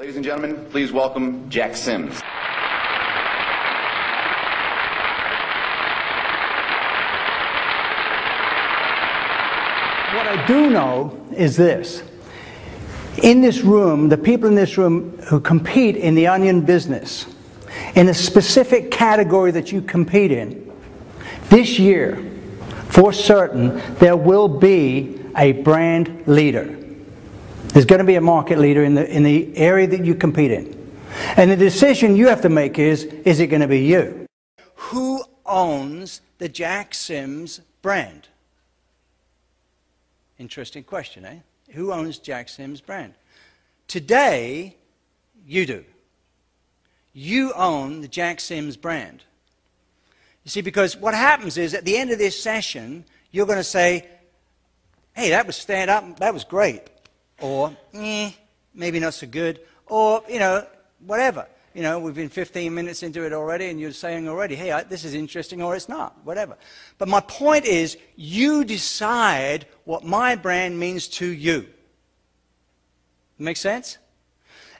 Ladies and gentlemen, please welcome Jack Sims. What I do know is this. In this room, the people in this room who compete in the onion business, in a specific category that you compete in, this year, for certain, there will be a brand leader. There's going to be a market leader in the area that you compete in. And the decision you have to make is it going to be you? Who owns the Jack Sims brand? Interesting question, eh? Who owns Jack Sims brand? Today, you do. You own the Jack Sims brand. You see, because what happens is at the end of this session, you're going to say, hey, that was stand up, that was great. Or, maybe not so good. Or, whatever. We've been 15 minutes into it already, and you're saying already, hey, this is interesting, or it's not, whatever. But my point is, you decide what my brand means to you. Make sense?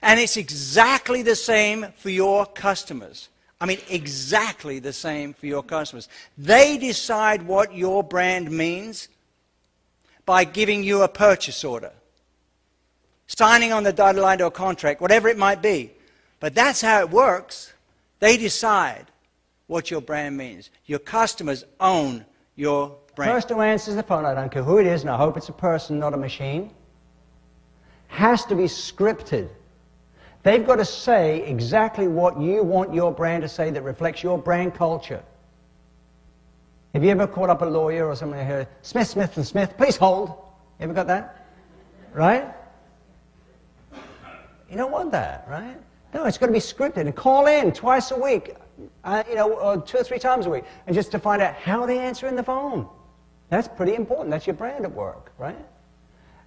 And it's exactly the same for your customers. I mean, exactly the same for your customers. They decide what your brand means by giving you a purchase order, signing on the dotted line to a contract, whatever it might be. But that's how it works. They decide what your brand means. Your customers own your brand. The person who answers the phone, I don't care who it is, and I hope it's a person, not a machine, has to be scripted. They've got to say exactly what you want your brand to say that reflects your brand culture. Have you ever called up a lawyer or somebody here, Smith, Smith, and Smith, please hold? You ever got that? Right? You don't want that, right? No, it's got to be scripted. And call in twice a week, or 2 or 3 times a week, and just to find out how they answer in the phone. That's pretty important. That's your brand at work, right?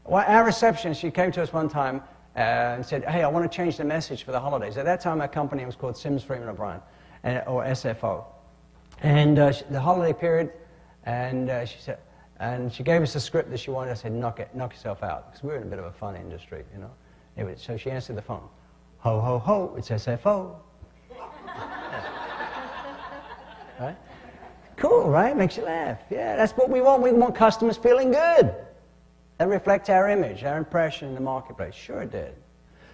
Well, our receptionist, she came to us one time and said, hey, I want to change the message for the holidays. At that time, our company was called Sims, Freeman, O'Brien, or SFO. And the holiday period, and she said, and she gave us a script that she wanted. I said, knock yourself out, because we're in a bit of a fun industry, Anyway, so she answered the phone. Ho, ho, ho, it's SFO. Right? Cool, right? Makes you laugh. Yeah, that's what we want. We want customers feeling good. That reflects our image, our impression in the marketplace. Sure it did.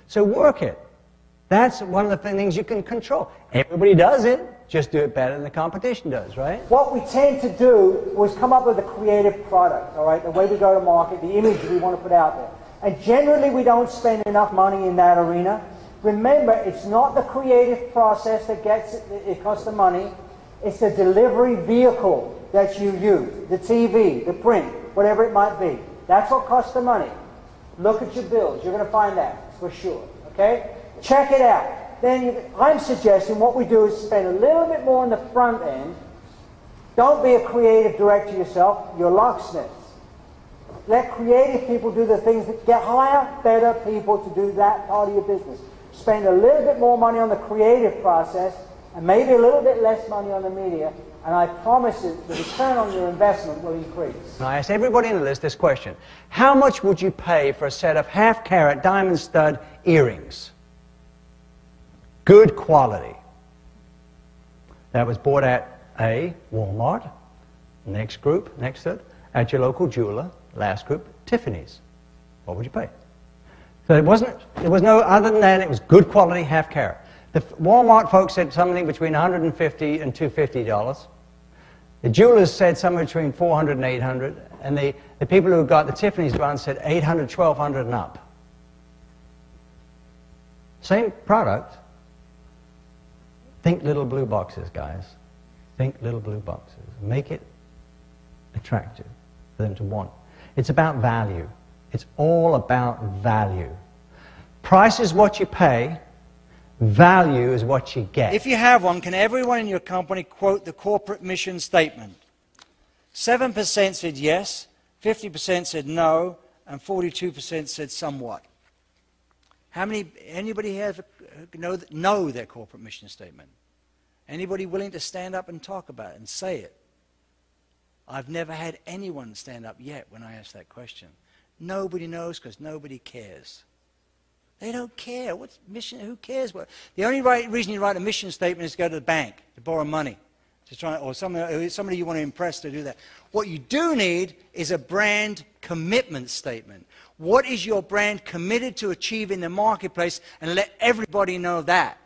So work it. That's one of the things you can control. Everybody does it. Just do it better than the competition does, right? What we tend to do was come up with a creative product, all right? The way we go to market, the image we want to put out there. And generally we don't spend enough money in that arena. Remember, it's not the creative process that gets it costs the money. It's the delivery vehicle that you use. The TV, the print, whatever it might be. That's what costs the money. Look at your bills. You're going to find that for sure. Okay? Check it out. Then I'm suggesting what we do is spend a little bit more on the front end. Don't be a creative director yourself. You're locksmiths. Let creative people do the things that hire better people to do that part of your business. Spend a little bit more money on the creative process and maybe a little bit less money on the media, and I promise you the return on your investment will increase. I asked everybody in the list this question. How much would you pay for a set of half-carat diamond stud earrings? Good quality. That was bought at A, Walmart, next group, next to it, at your local jeweler, last group, Tiffany's. What would you pay? So there was no other than that, it was good quality half-carat. The Walmart folks said something between $150 and $250. The jewelers said somewhere between $400 and $800, and the people who got the Tiffany's one said $800, $1,200 and up. Same product. Think little blue boxes, guys. Think little blue boxes. Make it attractive for them to want. It's about value. It's all about value. Price is what you pay. Value is what you get. If you have one, can everyone in your company quote the corporate mission statement? 7% said yes, 50% said no, and 42% said somewhat. Anybody here know their corporate mission statement? Anybody willing to stand up and talk about it and say it? I've never had anyone stand up yet when I ask that question. Nobody knows because nobody cares. They don't care. What's mission? Who cares? What? The only reason you write a mission statement is to go to the bank to borrow money, to try, or somebody you want to impress to do that. What you do need is a brand commitment statement. What is your brand committed to achieve in the marketplace, and let everybody know that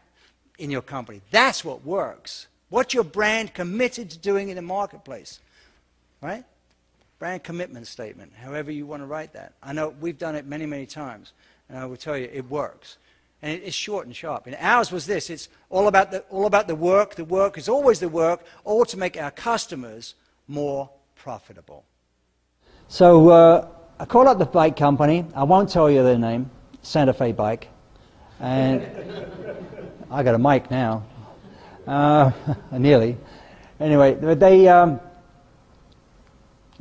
in your company. That's what works. What's your brand committed to doing in the marketplace? Right? Brand commitment statement, however you want to write that. I know we've done it many, many times. And I will tell you, it works. And it's short and sharp. And ours was this. It's all about the work. The work is always the work, all to make our customers more profitable. So I called up the bike company. I won't tell you their name, Santa Fe Bike. And I got a mic now. Nearly. Anyway, they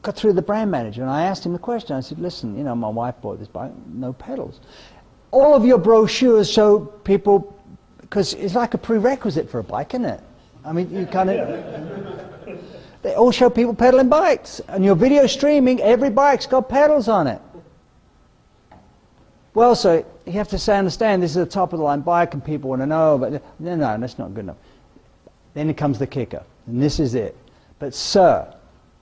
got through the brand manager, and I asked him the question. I said, listen, you know, my wife bought this bike, no pedals. All of your brochures show people, because it's like a prerequisite for a bike, isn't it? I mean, you kind of, they all show people pedaling bikes. And your video streaming, every bike's got pedals on it. Well, so you have to understand this is a top-of-the-line bike, and people want to know, but no, that's not good enough. Then it comes the kicker, and this is it. But sir,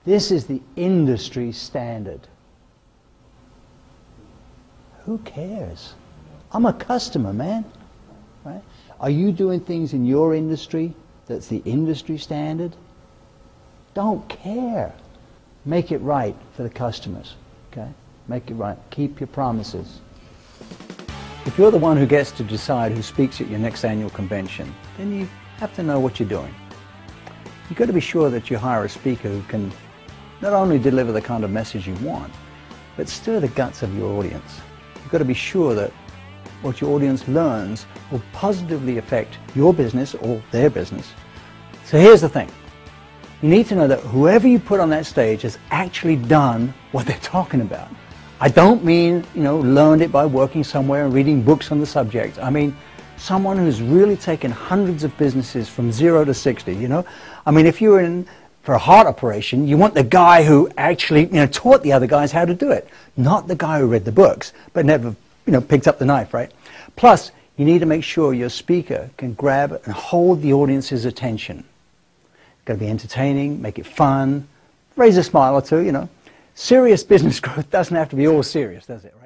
this is the industry standard. Who cares? I'm a customer, man. Right? Are you doing things in your industry that's the industry standard? Don't care. Make it right for the customers. Okay? Make it right. Keep your promises. If you're the one who gets to decide who speaks at your next annual convention, then you have to know what you're doing. You've got to be sure that you hire a speaker who can not only deliver the kind of message you want, but stir the guts of your audience. You've got to be sure that what your audience learns will positively affect your business or their business. So here's the thing. You need to know that whoever you put on that stage has actually done what they're talking about. I don't mean, you know, learned it by working somewhere and reading books on the subject. I mean, someone who's really taken hundreds of businesses from 0 to 60, you know. I mean, if you're in for a heart operation, you want the guy who actually, you know, taught the other guys how to do it, not the guy who read the books but never, you know, picked up the knife, right? Plus, you need to make sure your speaker can grab and hold the audience's attention. It's got to be entertaining, make it fun, raise a smile or two, you know. Serious business growth doesn't have to be all serious, does it, right?